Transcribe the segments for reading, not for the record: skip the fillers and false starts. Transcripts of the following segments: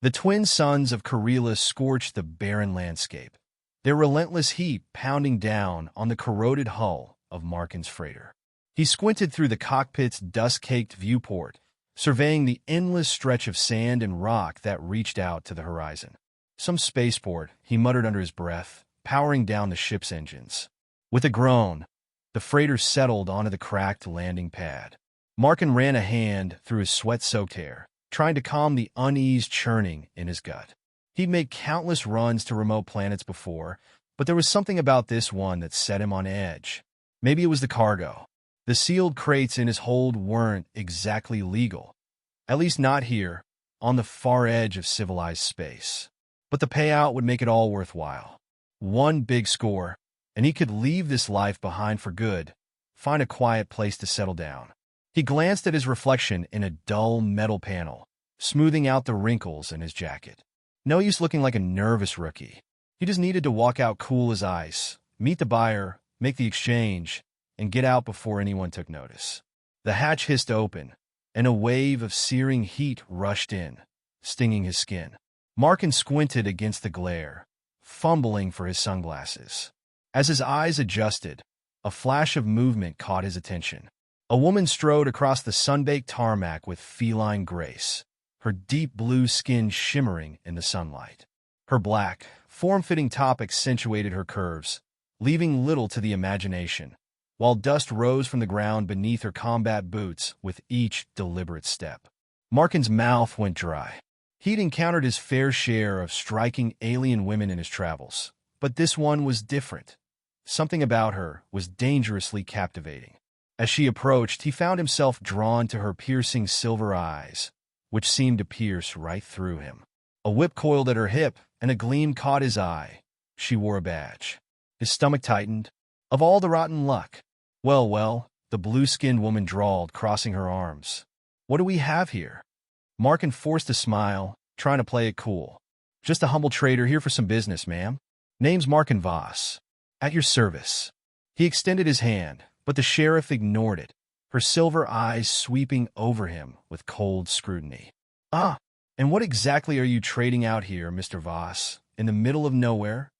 The twin suns of Karela scorched the barren landscape, their relentless heat pounding down on the corroded hull of Markon's freighter. He squinted through the cockpit's dust-caked viewport, surveying the endless stretch of sand and rock that reached out to the horizon. Some spaceport, he muttered under his breath, powering down the ship's engines. With a groan, the freighter settled onto the cracked landing pad. Markon ran a hand through his sweat-soaked hair, trying to calm the unease churning in his gut. He'd made countless runs to remote planets before, but there was something about this one that set him on edge. Maybe it was the cargo. The sealed crates in his hold weren't exactly legal, at least not here, on the far edge of civilized space. But the payout would make it all worthwhile. One big score, and he could leave this life behind for good, find a quiet place to settle down. He glanced at his reflection in a dull metal panel, smoothing out the wrinkles in his jacket. No use looking like a nervous rookie. He just needed to walk out cool as ice, meet the buyer, make the exchange, and get out before anyone took notice. The hatch hissed open, and a wave of searing heat rushed in, stinging his skin. Markon squinted against the glare, fumbling for his sunglasses. As his eyes adjusted, a flash of movement caught his attention. A woman strode across the sun-baked tarmac with feline grace, her deep blue skin shimmering in the sunlight. Her black, form-fitting top accentuated her curves, leaving little to the imagination, while dust rose from the ground beneath her combat boots with each deliberate step. Markon's mouth went dry. He'd encountered his fair share of striking alien women in his travels, but this one was different. Something about her was dangerously captivating. As she approached, he found himself drawn to her piercing silver eyes, which seemed to pierce right through him. A whip coiled at her hip, and a gleam caught his eye. She wore a badge. His stomach tightened. Of all the rotten luck. Well, the blue-skinned woman drawled, crossing her arms. What do we have here? Markon forced a smile, trying to play it cool. Just a humble trader here for some business, ma'am. Name's Markon Voss. At your service. He extended his hand, but the sheriff ignored it, her silver eyes sweeping over him with cold scrutiny. And what exactly are you trading out here, Mr. Voss? In the middle of nowhere?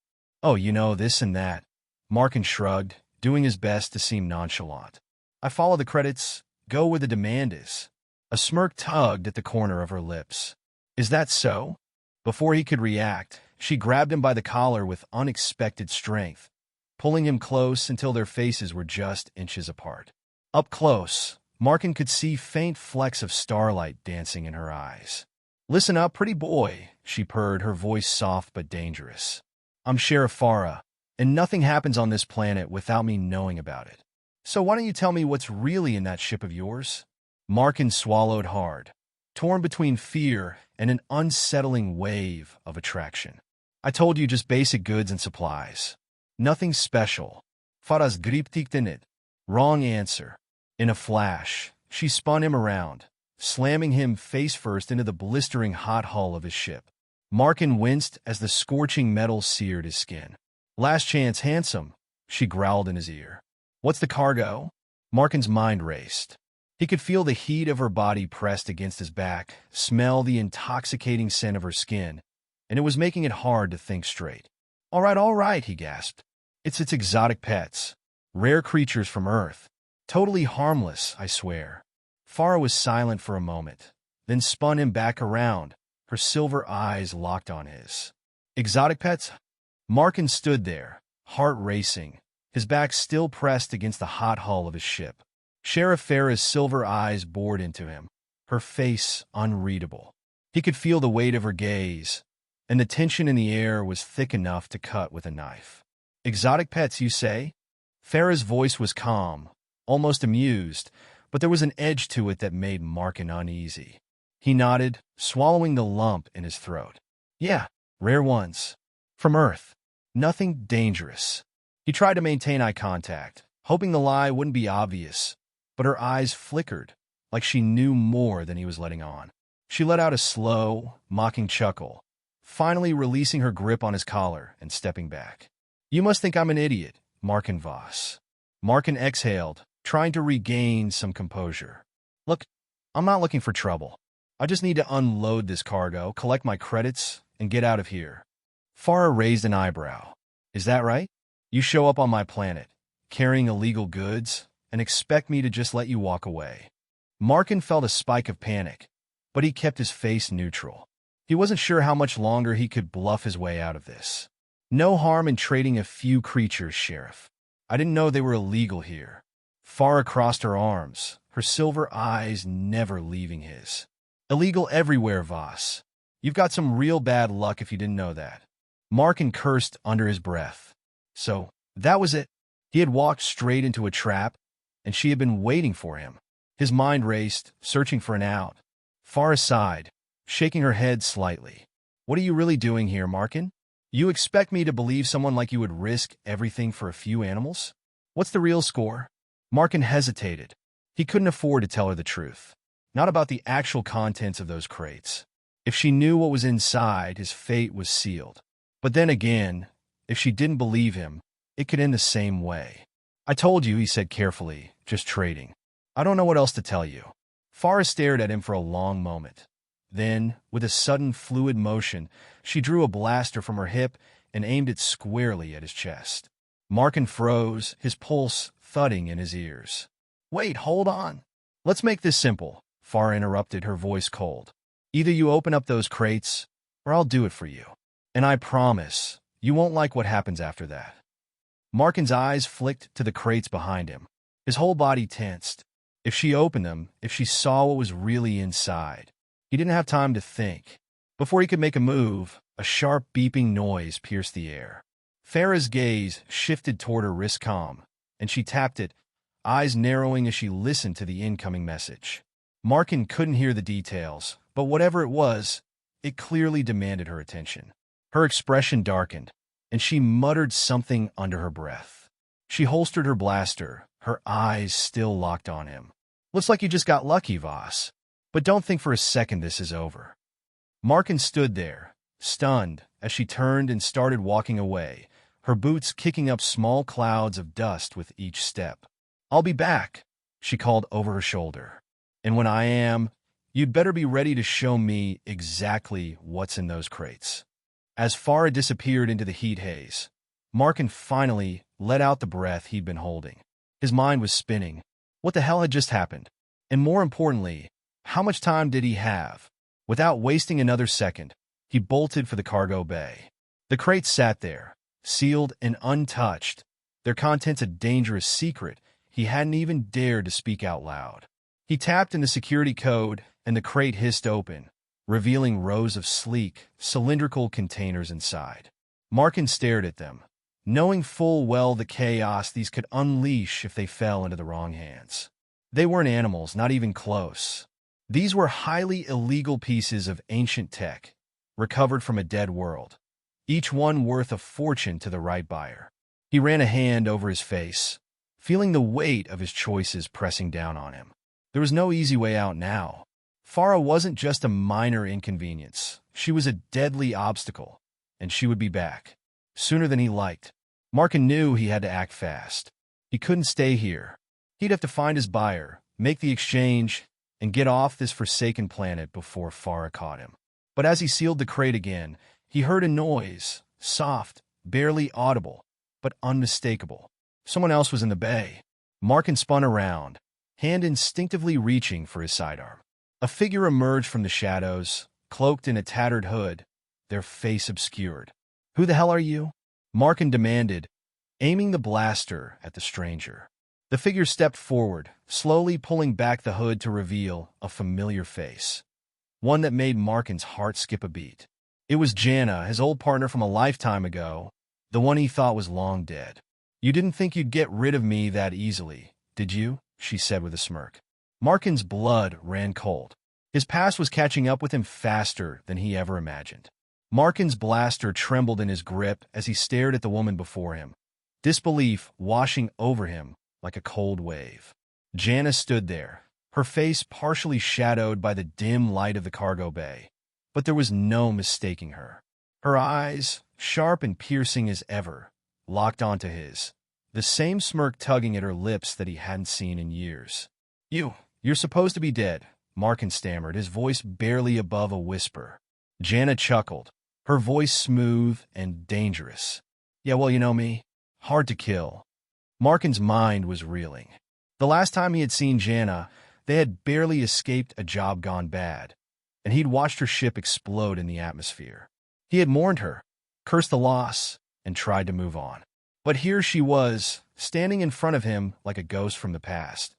Oh, this and that. Markon shrugged, doing his best to seem nonchalant. I follow the credits, go where the demand is. A smirk tugged at the corner of her lips. Is that so? Before he could react, she grabbed him by the collar with unexpected strength, pulling him close until their faces were just inches apart. Up close, Markon could see faint flecks of starlight dancing in her eyes. Listen up, pretty boy, she purred, her voice soft but dangerous. I'm Sheriff Fara, and nothing happens on this planet without me knowing about it. So why don't you tell me what's really in that ship of yours? Markon swallowed hard, torn between fear and an unsettling wave of attraction. I told you, just basic goods and supplies. Nothing special. Fara's griptikten it. Wrong answer. In a flash, she spun him around, slamming him face first into the blistering hot hull of his ship. Markon winced as the scorching metal seared his skin. Last chance, handsome, she growled in his ear. What's the cargo? Markon's mind raced. He could feel the heat of her body pressed against his back, smell the intoxicating scent of her skin, and it was making it hard to think straight. All right, he gasped. It's exotic pets. Rare creatures from Earth. Totally harmless, I swear. Fara was silent for a moment, then spun him back around, her silver eyes locked on his. Exotic pets? Markon stood there, heart racing, his back still pressed against the hot hull of his ship. Sheriff Fara's silver eyes bored into him, her face unreadable. He could feel the weight of her gaze, and the tension in the air was thick enough to cut with a knife. Exotic pets, you say? Fara's voice was calm, almost amused, but there was an edge to it that made Markon uneasy. He nodded, swallowing the lump in his throat. Yeah, rare ones. From Earth. Nothing dangerous. He tried to maintain eye contact, hoping the lie wouldn't be obvious, but her eyes flickered, like she knew more than he was letting on. She let out a slow, mocking chuckle, finally releasing her grip on his collar and stepping back. You must think I'm an idiot, Markon Voss. Markon exhaled, trying to regain some composure. Look, I'm not looking for trouble. I just need to unload this cargo, collect my credits, and get out of here. Fara raised an eyebrow. Is that right? You show up on my planet, carrying illegal goods, and expect me to just let you walk away. Markon felt a spike of panic, but he kept his face neutral. He wasn't sure how much longer he could bluff his way out of this. No harm in trading a few creatures, Sheriff. I didn't know they were illegal here. Fara crossed her arms, her silver eyes never leaving his. Illegal everywhere, Voss. You've got some real bad luck if you didn't know that. Markon cursed under his breath. So, that was it. He had walked straight into a trap, and she had been waiting for him. His mind raced, searching for an out. Fara sighed, shaking her head slightly. What are you really doing here, Markon? You expect me to believe someone like you would risk everything for a few animals? What's the real score? Markon hesitated. He couldn't afford to tell her the truth. Not about the actual contents of those crates. If she knew what was inside, his fate was sealed. But then again, if she didn't believe him, it could end the same way. I told you, he said carefully, just trading. I don't know what else to tell you. Fara stared at him for a long moment. Then, with a sudden fluid motion, she drew a blaster from her hip and aimed it squarely at his chest. Markon froze, his pulse thudding in his ears. Wait, hold on. Let's make this simple, Fara interrupted, her voice cold. Either you open up those crates, or I'll do it for you. And I promise, you won't like what happens after that. Markon's eyes flicked to the crates behind him. His whole body tensed. If she opened them, if she saw what was really inside. He didn't have time to think. Before he could make a move, a sharp beeping noise pierced the air. Fara's gaze shifted toward her wrist comm, and she tapped it, eyes narrowing as she listened to the incoming message. Markon couldn't hear the details, but whatever it was, it clearly demanded her attention. Her expression darkened, and she muttered something under her breath. She holstered her blaster, her eyes still locked on him. Looks like you just got lucky, Voss. But don't think for a second this is over. Markon stood there, stunned, as she turned and started walking away, her boots kicking up small clouds of dust with each step. I'll be back, she called over her shoulder. And when I am, you'd better be ready to show me exactly what's in those crates. As Fara disappeared into the heat haze, Markon finally let out the breath he'd been holding. His mind was spinning. What the hell had just happened? And more importantly, how much time did he have? Without wasting another second, he bolted for the cargo bay. The crates sat there, sealed and untouched, their contents a dangerous secret he hadn't even dared to speak out loud. He tapped in the security code, and the crate hissed open, revealing rows of sleek, cylindrical containers inside. Markon stared at them, knowing full well the chaos these could unleash if they fell into the wrong hands. They weren't animals, not even close. These were highly illegal pieces of ancient tech, recovered from a dead world, each one worth a fortune to the right buyer. He ran a hand over his face, feeling the weight of his choices pressing down on him. There was no easy way out now. Fara wasn't just a minor inconvenience. She was a deadly obstacle, and she would be back, sooner than he liked. Markon knew he had to act fast. He couldn't stay here. He'd have to find his buyer, make the exchange, and get off this forsaken planet before Fara caught him. But as he sealed the crate again, he heard a noise, soft, barely audible, but unmistakable. Someone else was in the bay. Markon spun around, hand instinctively reaching for his sidearm. A figure emerged from the shadows, cloaked in a tattered hood, their face obscured. "Who the hell are you?" Markon demanded, aiming the blaster at the stranger. The figure stepped forward, slowly pulling back the hood to reveal a familiar face, one that made Markon's heart skip a beat. It was Jana, his old partner from a lifetime ago, the one he thought was long dead. "You didn't think you'd get rid of me that easily, did you?" she said with a smirk. Markon's blood ran cold. His past was catching up with him faster than he ever imagined. Markon's blaster trembled in his grip as he stared at the woman before him, disbelief washing over him like a cold wave. Jana stood there, her face partially shadowed by the dim light of the cargo bay, but there was no mistaking her. Her eyes, sharp and piercing as ever, locked onto his, the same smirk tugging at her lips that he hadn't seen in years. You're supposed to be dead," Markon stammered, his voice barely above a whisper. Jana chuckled, her voice smooth and dangerous. Yeah, well, you know me. Hard to kill. Markon's mind was reeling. The last time he had seen Jana, they had barely escaped a job gone bad, and he'd watched her ship explode in the atmosphere. He had mourned her, cursed the loss, and tried to move on. But here she was, standing in front of him like a ghost from the past,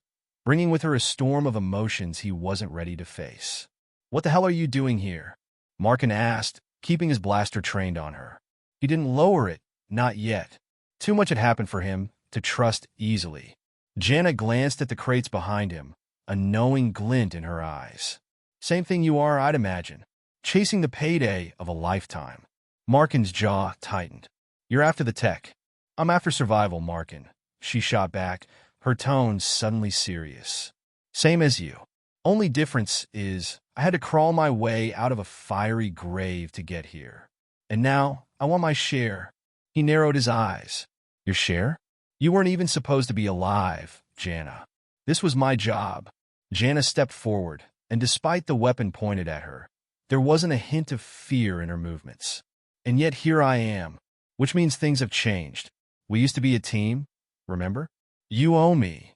bringing with her a storm of emotions he wasn't ready to face. "What the hell are you doing here?" Markon asked, keeping his blaster trained on her. He didn't lower it, not yet. Too much had happened for him to trust easily. Jana glanced at the crates behind him, a knowing glint in her eyes. "Same thing you are, I'd imagine. Chasing the payday of a lifetime." Markon's jaw tightened. "You're after the tech." "I'm after survival, Markon," she shot back, her tone suddenly serious. "Same as you. Only difference is I had to crawl my way out of a fiery grave to get here. And now I want my share." He narrowed his eyes. "Your share? You weren't even supposed to be alive, Jana. This was my job." Jana stepped forward, and despite the weapon pointed at her, there wasn't a hint of fear in her movements. "And yet here I am, which means things have changed. We used to be a team, remember? You owe me."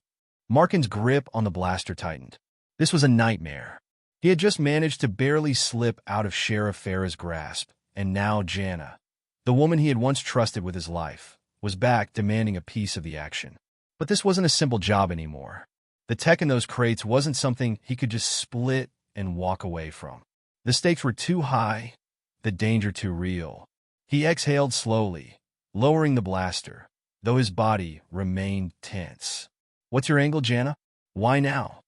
Markon's grip on the blaster tightened. This was a nightmare. He had just managed to barely slip out of Sheriff Fara's grasp, and now Jana, the woman he had once trusted with his life, was back demanding a piece of the action. But this wasn't a simple job anymore. The tech in those crates wasn't something he could just split and walk away from. The stakes were too high, the danger too real. He exhaled slowly, lowering the blaster, though his body remained tense. "What's your angle, Jana? Why now?"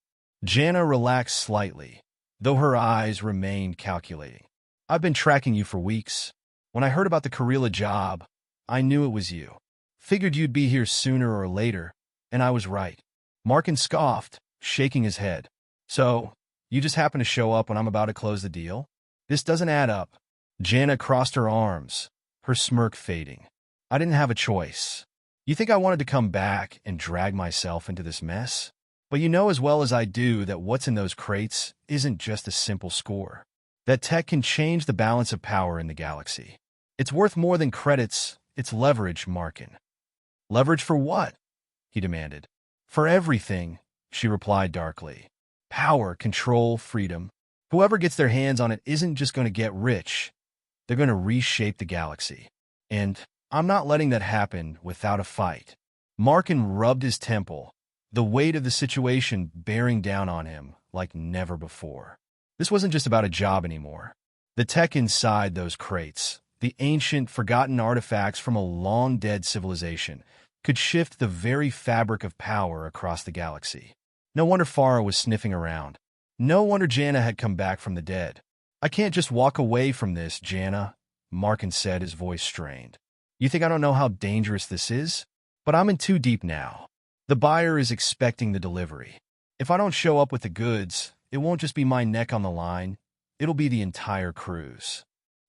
Jana relaxed slightly, though her eyes remained calculating. "I've been tracking you for weeks. When I heard about the Karela job, I knew it was you. Figured you'd be here sooner or later, and I was right." Markon scoffed, shaking his head. "So, you just happen to show up when I'm about to close the deal? This doesn't add up." Jana crossed her arms, her smirk fading. "I didn't have a choice. You think I wanted to come back and drag myself into this mess? But you know as well as I do that what's in those crates isn't just a simple score. That tech can change the balance of power in the galaxy. It's worth more than credits, it's leverage, Markon." "Leverage for what?" he demanded. "For everything," she replied darkly. "Power, control, freedom. Whoever gets their hands on it isn't just going to get rich. They're going to reshape the galaxy. And I'm not letting that happen without a fight." Markon rubbed his temple, the weight of the situation bearing down on him like never before. This wasn't just about a job anymore. The tech inside those crates, the ancient, forgotten artifacts from a long-dead civilization, could shift the very fabric of power across the galaxy. No wonder Fara was sniffing around. No wonder Jana had come back from the dead. "I can't just walk away from this, Jana," Markon said, his voice strained. "You think I don't know how dangerous this is? But I'm in too deep now. The buyer is expecting the delivery. If I don't show up with the goods, it won't just be my neck on the line, it'll be the entire cruise."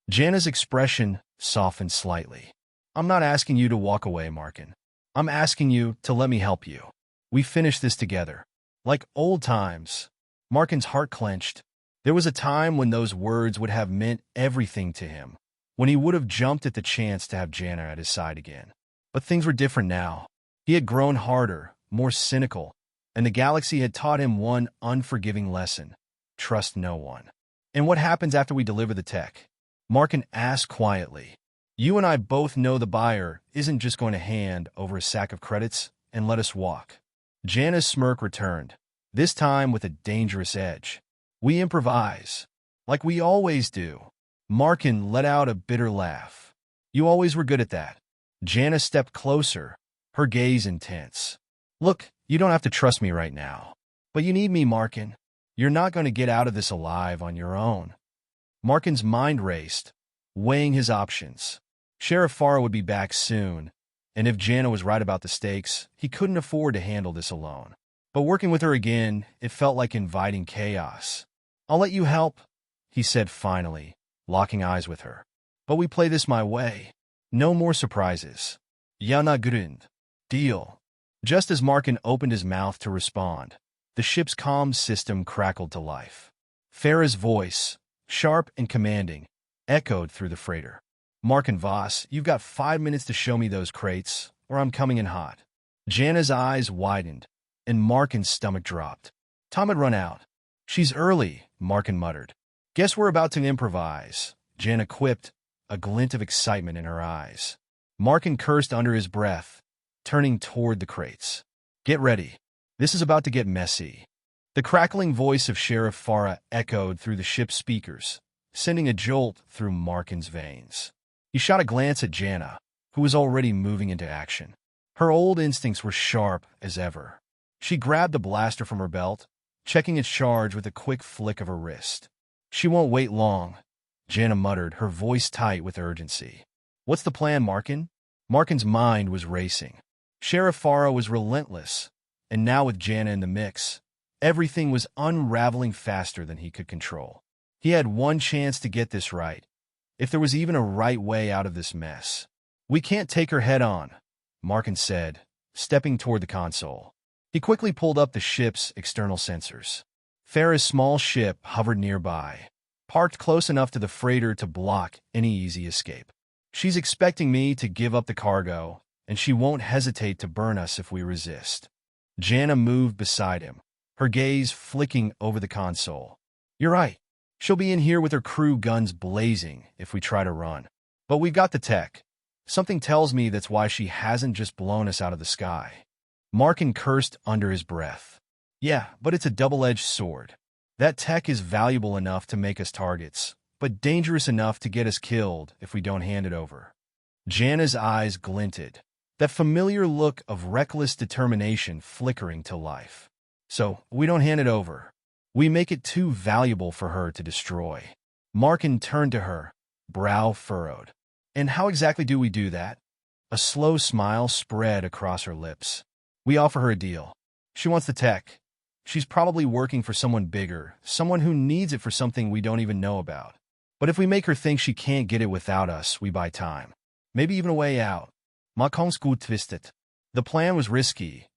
Jana's expression softened slightly. "I'm not asking you to walk away, Markon. I'm asking you to let me help you. We finish this together. Like old times." Markon's heart clenched. There was a time when those words would have meant everything to him, when he would have jumped at the chance to have Jana at his side again. But things were different now. He had grown harder, more cynical, and the galaxy had taught him one unforgiving lesson: trust no one. "And what happens after we deliver the tech?" Markon asked quietly. "You and I both know the buyer isn't just going to hand over a sack of credits and let us walk." Jana's smirk returned, this time with a dangerous edge. "We improvise, like we always do." Markon let out a bitter laugh. "You always were good at that." Jana stepped closer, her gaze intense. "Look, you don't have to trust me right now. But you need me, Markon. You're not going to get out of this alive on your own." Markon's mind raced, weighing his options. Sheriff Fara would be back soon, and if Jana was right about the stakes, he couldn't afford to handle this alone. But working with her again, it felt like inviting chaos. "I'll let you help," he said finally, locking eyes with her. "But we play this my way. No more surprises. Yana grund. Deal." Just as Markon opened his mouth to respond, The ship's comm system crackled to life. Fara's voice, sharp and commanding, echoed through the freighter. "Markon Voss, you've got 5 minutes to show me those crates, or I'm coming in hot." Jana's eyes widened, and Markon's stomach dropped. Time had run out. "She's early," Markon muttered. "Guess we're about to improvise," Jana quipped, a glint of excitement in her eyes. Markon cursed under his breath, turning toward the crates. "Get ready. This is about to get messy." The crackling voice of Sheriff Fara echoed through the ship's speakers, sending a jolt through Markon's veins. He shot a glance at Jana, who was already moving into action. Her old instincts were sharp as ever. She grabbed the blaster from her belt, checking its charge with a quick flick of her wrist. "She won't wait long," Jana muttered, her voice tight with urgency. "What's the plan, Markon?" Markon's mind was racing. Sheriff Fara was relentless, and now with Jana in the mix, everything was unraveling faster than he could control. He had one chance to get this right, if there was even a right way out of this mess. "We can't take her head on," Markon said, stepping toward the console. He quickly pulled up the ship's external sensors. Fara's small ship hovered nearby, parked close enough to the freighter to block any easy escape. "She's expecting me to give up the cargo, and she won't hesitate to burn us if we resist." Jana moved beside him, her gaze flicking over the console. "You're right. She'll be in here with her crew guns blazing if we try to run. But we've got the tech. Something tells me that's why she hasn't just blown us out of the sky." Markon cursed under his breath. "Yeah, but it's a double-edged sword. That tech is valuable enough to make us targets, but dangerous enough to get us killed if we don't hand it over." Jana's eyes glinted, that familiar look of reckless determination flickering to life. "So, we don't hand it over. We make it too valuable for her to destroy." Markon turned to her, brow furrowed. "And how exactly do we do that?" A slow smile spread across her lips. "We offer her a deal. She wants the tech. She's probably working for someone bigger, someone who needs it for something we don't even know about. But if we make her think she can't get it without us, we buy time. Maybe even a way out." Markon's gut twisted. The plan was risky.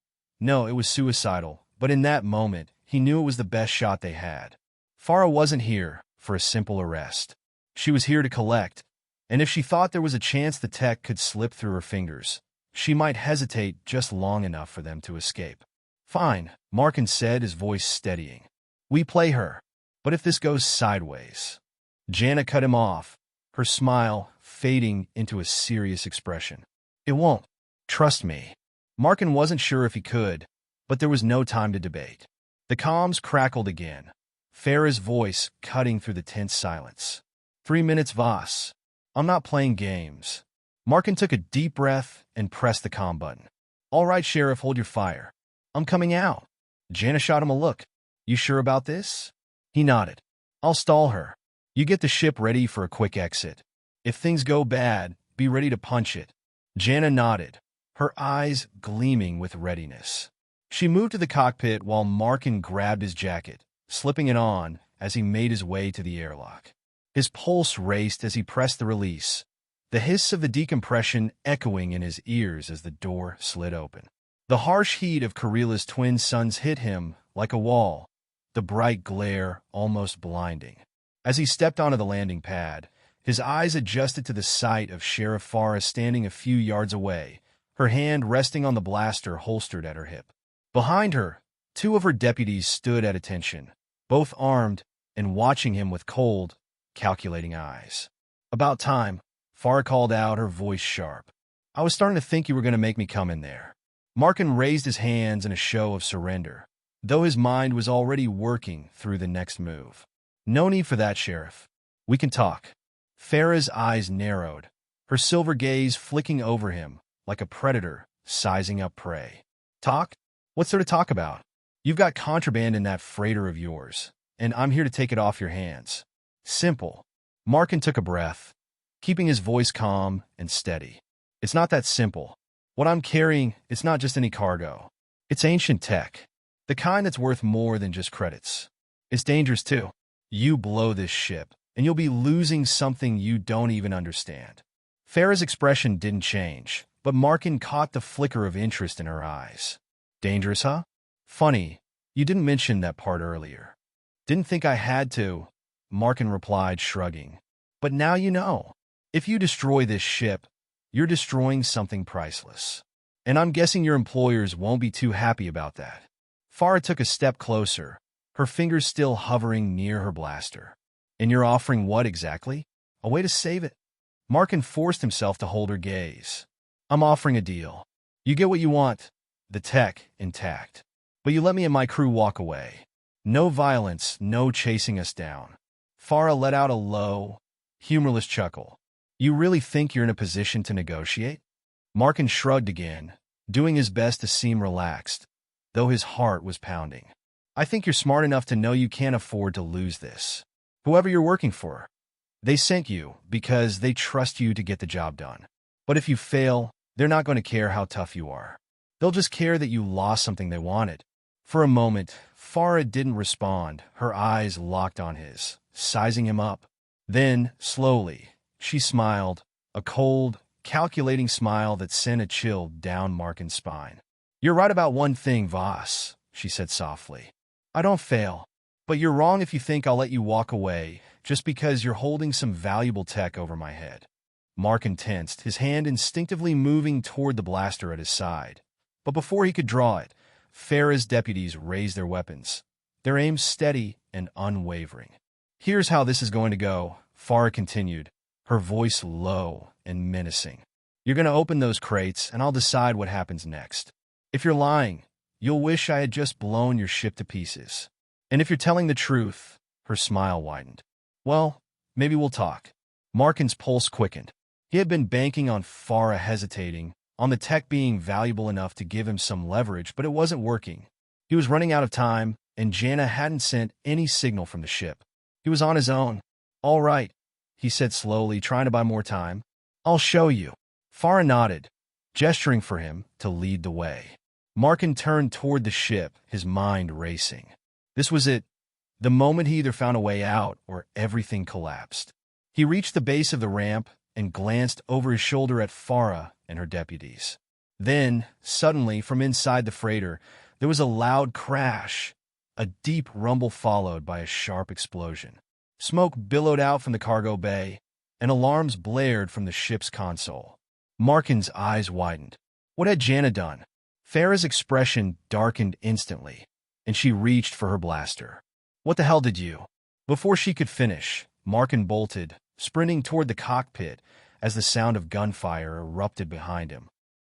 No, it was suicidal, but in that moment, he knew it was the best shot they had. Fara wasn't here for a simple arrest. She was here to collect, and if she thought there was a chance the tech could slip through her fingers, she might hesitate just long enough for them to escape. "Fine," Markon said, his voice steadying. "We play her. But if this goes sideways..." Jana cut him off, her smile fading into a serious expression. "It won't. Trust me." Markon wasn't sure if he could, but there was no time to debate. The comms crackled again, Fara's voice cutting through the tense silence. 3 minutes, Voss. I'm not playing games." Markon took a deep breath and pressed the comm button. "All right, Sheriff, hold your fire. I'm coming out." Jana shot him a look. "You sure about this?" He nodded. "I'll stall her. You get the ship ready for a quick exit. If things go bad, be ready to punch it." Jana nodded, her eyes gleaming with readiness. She moved to the cockpit while Markon grabbed his jacket, slipping it on as he made his way to the airlock. His pulse raced as he pressed the release, the hiss of the decompression echoing in his ears as the door slid open. The harsh heat of Kurila's twin suns hit him like a wall, the bright glare almost blinding. As he stepped onto the landing pad, his eyes adjusted to the sight of Sheriff Fara standing a few yards away, her hand resting on the blaster holstered at her hip. Behind her, 2 of her deputies stood at attention, both armed and watching him with cold, calculating eyes. "About time," Fara called out, her voice sharp. "I was starting to think you were going to make me come in there." Markon raised his hands in a show of surrender, though his mind was already working through the next move. "No need for that, Sheriff. We can talk." Fara's eyes narrowed, her silver gaze flicking over him like a predator sizing up prey. "Talk? What's there to talk about? You've got contraband in that freighter of yours, and I'm here to take it off your hands. Simple." Markon took a breath, keeping his voice calm and steady. "It's not that simple. What I'm carrying, it's not just any cargo. It's ancient tech, the kind that's worth more than just credits. It's dangerous too. You blow this ship, and you'll be losing something you don't even understand." Fara's expression didn't change, but Markon caught the flicker of interest in her eyes. "Dangerous, huh? Funny, You didn't mention that part earlier. Didn't think I had to, Markon replied, shrugging. But now you know. If you destroy this ship, you're destroying something priceless. And I'm guessing your employers won't be too happy about that. Fara took a step closer, her fingers still hovering near her blaster. And you're offering what exactly? A way to save it? Markon forced himself to hold her gaze. I'm offering a deal. You get what you want, the tech intact. But you let me and my crew walk away. No violence, no chasing us down. Fara let out a low, humorless chuckle. You really think you're in a position to negotiate? Markon shrugged again, doing his best to seem relaxed, though his heart was pounding. I think you're smart enough to know you can't afford to lose this. Whoever you're working for, they sent you because they trust you to get the job done. But if you fail, they're not going to care how tough you are. They'll just care that you lost something they wanted. For a moment, Fara didn't respond, her eyes locked on his, sizing him up. Then, slowly, she smiled, a cold, calculating smile that sent a chill down Markon's spine. You're right about one thing, Voss, she said softly. I don't fail. But you're wrong if you think I'll let you walk away just because you're holding some valuable tech over my head. Markon tensed, his hand instinctively moving toward the blaster at his side. But before he could draw it, Fara's deputies raised their weapons, their aim steady and unwavering. Here's how this is going to go, Fara continued, her voice low and menacing. You're going to open those crates, and I'll decide what happens next. If you're lying, you'll wish I had just blown your ship to pieces. And if you're telling the truth, her smile widened. Well, maybe we'll talk. Markon's pulse quickened. He had been banking on Fara hesitating, on the tech being valuable enough to give him some leverage, but it wasn't working. He was running out of time, and Jana hadn't sent any signal from the ship. He was on his own. All right, he said slowly, trying to buy more time. I'll show you. Fara nodded, gesturing for him to lead the way. Markon turned toward the ship, his mind racing. This was it. The moment he either found a way out or everything collapsed. He reached the base of the ramp and glanced over his shoulder at Fara and her deputies. Then, suddenly, from inside the freighter, there was a loud crash, a deep rumble followed by a sharp explosion. Smoke billowed out from the cargo bay, and alarms blared from the ship's console. Markon's eyes widened. What had Jana done? Fara's expression darkened instantly, and she reached for her blaster. What the hell did you? Before she could finish, Markon bolted, sprinting toward the cockpit as the sound of gunfire erupted behind him.